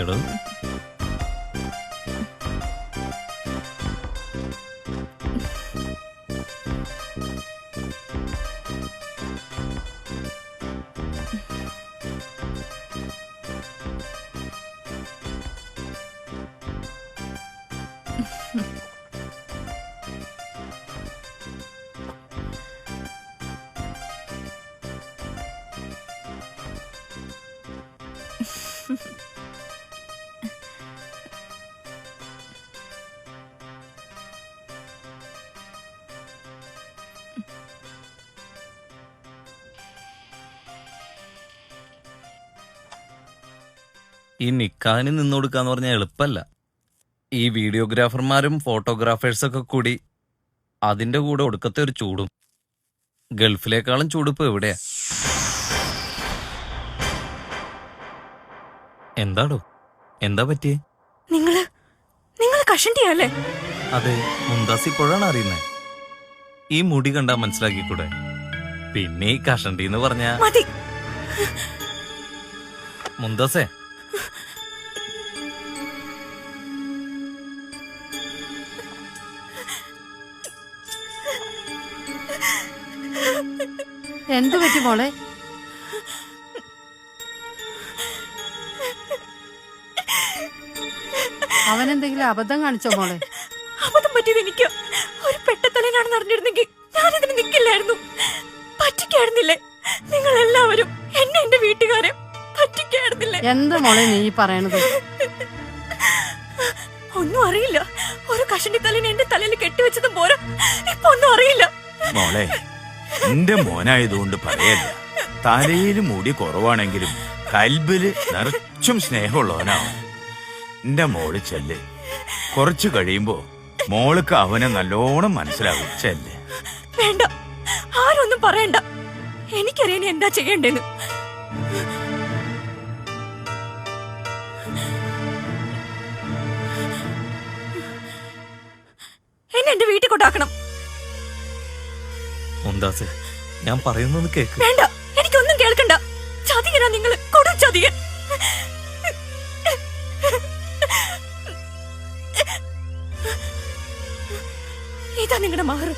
എടോ ഈ നിക്കാഹിന് നിന്ന് കൊടുക്കാന്ന് പറഞ്ഞാൽ എളുപ്പല്ല. ഈ വീഡിയോഗ്രാഫർമാരും ഫോട്ടോഗ്രാഫേഴ്സൊക്കെ കൂടി അതിന്റെ കൂടെ ഒടുക്കത്തെ ഒരു ചൂടും. ഗൾഫിലേക്കാളും ചൂടിപ്പോ എവിടെയാ? എന്താടോ, എന്താ പറ്റിയേ? നിങ്ങള് കഷണ്ടിയല്ലേ? അതെ, മുന്താസ് ഇപ്പോഴാണ് അറിയുന്നത്. ഈ മുടി കണ്ടാ മനസ്സിലാക്കിക്കൂടെ? പിന്നെ ഈ കഷണ്ടി എന്ന് പറഞ്ഞാ മതി. മുന്താസേ, എന്തു പറ്റി മോളെ? അവനെന്തെങ്കിലും അബദ്ധം കാണിച്ചോ മോളെ? അബദ്ധം പറ്റിയത് എനിക്ക്. ഒരു പെട്ടത്തലനാണെന്ന് അറിഞ്ഞിരുന്നെങ്കിൽ ഞാനിതിന് നിൽക്കില്ലായിരുന്നു. പറ്റിക്കായിരുന്നില്ലേ നിങ്ങൾ എല്ലാവരും? എന്നെ എന്റെ വീട്ടുകാരെ പറ്റിക്കായിരുന്നില്ലേ? എന്ത് മോളെ നീ പറയണത്? ഒന്നും അറിയില്ല. ഒരു കഷണ്ടി തലേനെ എന്റെ തലയിൽ കെട്ടിവെച്ചതും പോരാ, ഇപ്പൊ ഒന്നും അറിയില്ല. മോളെ, എന്റെ മോനായതുകൊണ്ട് പറയല്ല. തലയിൽ മുടി കുറവാണെങ്കിലും കൽബില് നിറച്ചും സ്നേഹമുള്ളവനാവും. എന്റെ മോള് ചെല്ല്. കുറച്ചു കഴിയുമ്പോ മോൾക്ക് അവനെ നല്ലോണം മനസ്സിലാവും. ചെല്ല്. വേണ്ട, ആരൊന്നും പറയണ്ട. എനിക്കറിയാൻ എന്താ ചെയ്യേണ്ടേന്ന്. എന്നെ എന്റെ വീട്ടിൽ കൊണ്ടാക്കണം. മുന്താസേ, ഞാൻ പറയുന്നത് കേക്ക്. വേണ്ട, എനിക്കൊന്നും കേൾക്കണ്ട. ചതിയനാ നിങ്ങൾ, കൊടും ചതിയൻ. ഇതാ നിങ്ങളുടെ മഹർ.